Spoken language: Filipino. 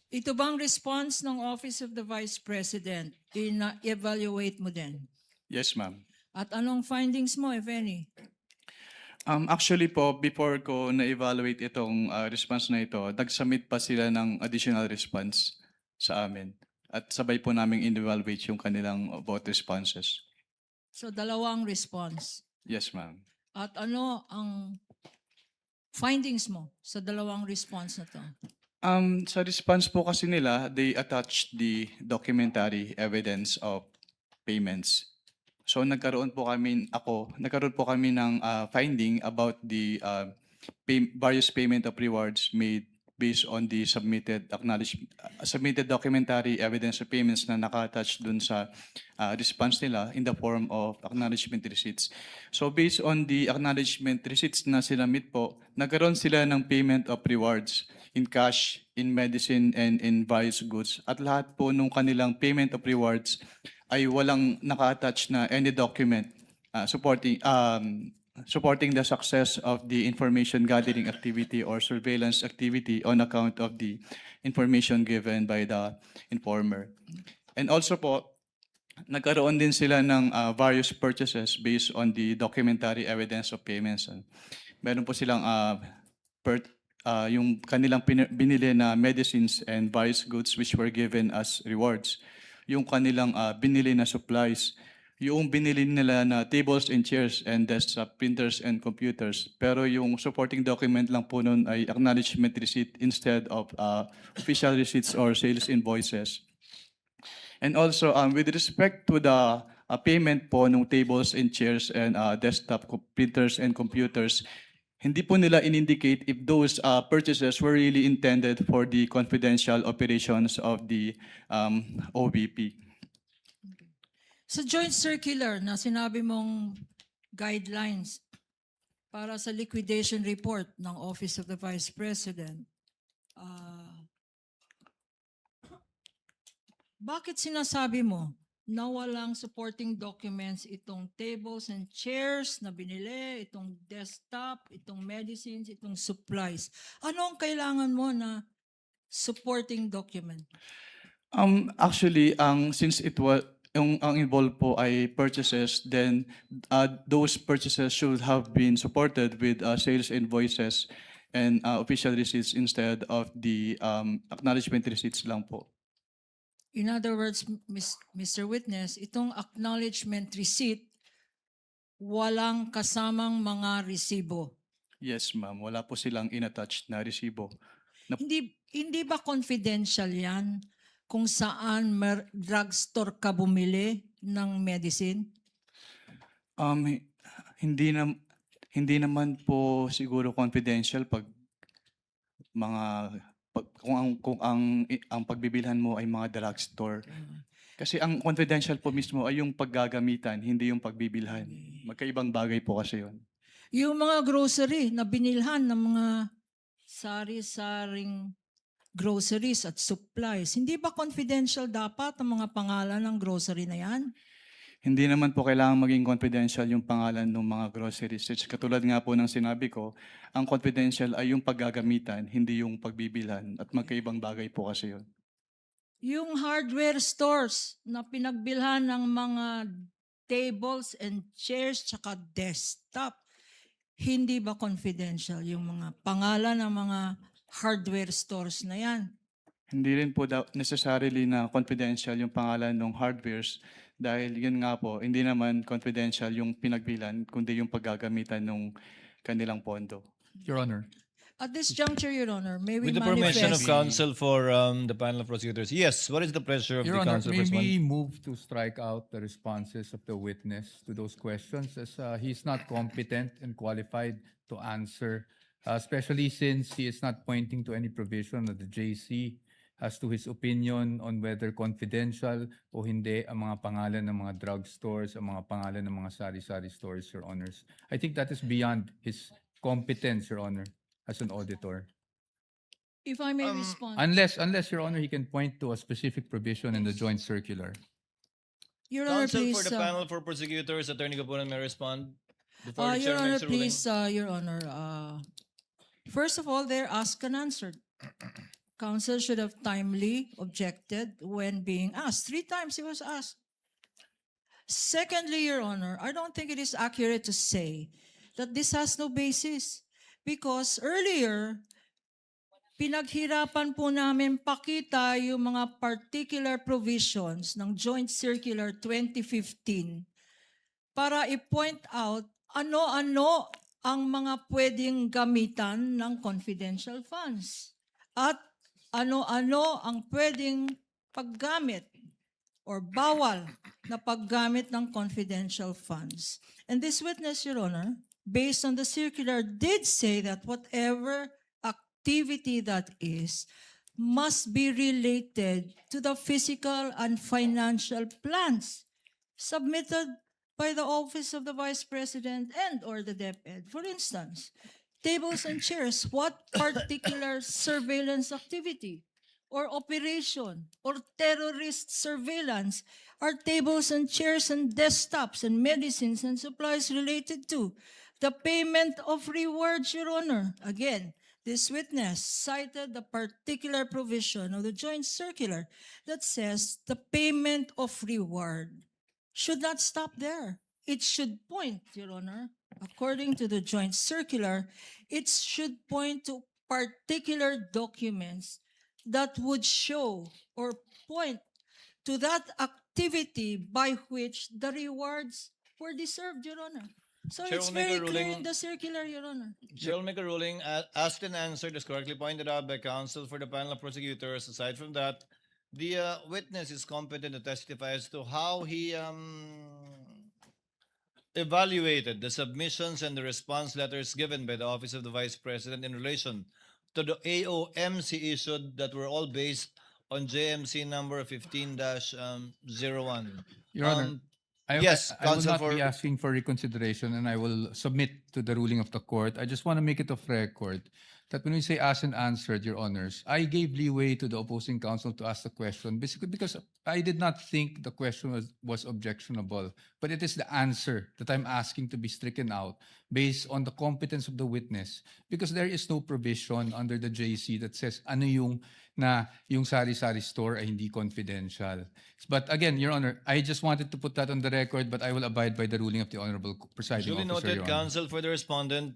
Ito bang response ng Office of the Vice President, evaluate mo din? Yes, ma'am. At anong findings mo, if any? Actually po, before ko na-evaluate itong response na ito, nag-submit pa sila ng additional response sa amin. At sabay po namin in-evaluate yung kanilang both responses. So, dalawang response. Yes, ma'am. At ano ang findings mo sa dalawang response na to? Sa response po kasi nila, they attached the documentary evidence of payments. So nagkaroon po kami ng finding about the various payment of rewards made based on the submitted documentary evidence of payments na naka-attach dun sa response nila in the form of acknowledgement receipts. So based on the acknowledgement receipts na sinamit po, nagkaroon sila ng payment of rewards in cash, in medicine, and in various goods. At lahat po nung kanilang payment of rewards ay walang naka-attach na any document supporting the success of the information gathering activity or surveillance activity on account of the information given by the informer. And also po, nagkaroon din sila ng various purchases based on the documentary evidence of payments. Meron po silang yung kanilang binili na medicines and various goods which were given as rewards. Yung kanilang binili na supplies, yung binili nila na tables and chairs and desktop printers and computers. Pero yung supporting document lang po nun ay acknowledgement receipt instead of official receipts or sales invoices. And also, with respect to the payment po ng tables and chairs and desktop printers and computers, hindi po nila in-indicate if those purchases were really intended for the confidential operations of the OVP. Sa joint circular na sinabi mong guidelines para sa liquidation report ng Office of the Vice President, bakit sinasabi mo na walang supporting documents itong tables and chairs na binili, itong desktop, itong medicines, itong supplies? Ano ang kailangan mo na supporting document? Actually, since it was ang involved po ay purchases, then those purchases should have been supported with sales invoices and official receipts instead of the acknowledgement receipts lang po. In other words, Mr. Witness, itong acknowledgement receipt, walang kasamang mga resibo. Yes, ma'am. Wala po silang inattached na resibo. Hindi ba confidential yan kung saan drugstore ka bumili ng medicine? Hindi na hindi naman po siguro confidential pag ang pagbibilhan mo ay mga drugstore. Kasi ang confidential po mismo ay yung paggagamitan, hindi yung pagbibilhan. Magkaibang bagay po kasi yun. Yung mga grocery na binilhan ng mga sari-saring groceries at supplies, hindi ba confidential dapat ang mga pangalan ng grocery na yan? Hindi naman po kailangan maging confidential yung pangalan ng mga groceries. Katulad nga po ng sinabi ko, ang confidential ay yung paggagamitan, hindi yung pagbibilhan. At magkaibang bagay po kasi yun. Yung hardware stores na pinagbilhan ng mga tables and chairs tsaka desktop, hindi ba confidential yung mga pangalan ng mga hardware stores na yan? Hindi rin po necessarily na confidential yung pangalan ng hardwares dahil yun nga po, hindi naman confidential yung pinagbilan, kundi yung paggagamitan ng kanilang pondo. Your Honor. At this juncture, Your Honor, may we With the permission of manifest? counsel for the panel of prosecutors. Yes, what is the pleasure of Your the Honor, counsel may for we responding? move to strike out the responses of the witness to those questions as he's not competent and qualified to answer, especially since he is not pointing to any provision of the JC as to his opinion on whether confidential o hindi ang mga pangalan ng mga drugstores, ang mga pangalan ng mga sari-sari stores, Your Honors. I think that is beyond his competence, Your Honor, as an auditor. If I may respond. Unless, Your Honor, he can point to a specific provision in the joint circular. Your Honor, Counsel please. for the panel for prosecutors, Attorney Gapunan may respond before the Your chair Honor, makes a ruling. please, Your Honor. First of all, they're asked and answered. Counsel should have timely objected when being asked. 3 times he was asked. Secondly, Your Honor, I don't think it is accurate to say that this has no basis because earlier, pinaghirapan po namin pakita yung mga particular provisions ng Joint Circular 2015 para i-point out ano-ano ang mga pwedeng gamitan ng confidential funds at ano-ano ang pwedeng paggamit or bawal na paggamit ng confidential funds. And this witness, Your Honor, based on the circular, did say that whatever activity that is must be related to the physical and financial plans submitted by the Office of the Vice President and or the DepEd. For instance, tables and chairs, what particular surveillance activity or operation or terrorist surveillance are tables and chairs and desktops and medicines and supplies related to? The payment of rewards, Your Honor. Again, this witness cited the particular provision of the Joint Circular that says the payment of reward should not stop there. It should point, Your Honor, according to the Joint Circular, it should point to particular documents that would show or point to that activity by which the rewards were deserved, Your Honor. So Chair it's will make a very clear ruling- in the circular, Your Honor. Chair will make a ruling, asked and answered as correctly pointed out by counsel for the panel of prosecutors. Aside from that, the witness is competent to testify as to how he evaluated the submissions and the response letters given by the Office of the Vice President in relation to the AOMC issued that were all based on JMC number 15-01. Your Honor, Um, I yes, will counsel not for- be asking for reconsideration and I will submit to the ruling of the court. I just want to make it of record that when we say asked and answered, Your Honors, I gave leeway to the opposing counsel to ask the question basically because I did not think the question was objectionable, but it is the answer that I'm asking to be stricken out based on the competence of the witness because there is no provision under the JC that says ano yung sari-sari store ay hindi confidential. But again, Your Honor, I just wanted to put that on the record, but I will abide by the ruling of the Honorable Presiding Duly Officer, noted, Your Honor. counsel for the respondent.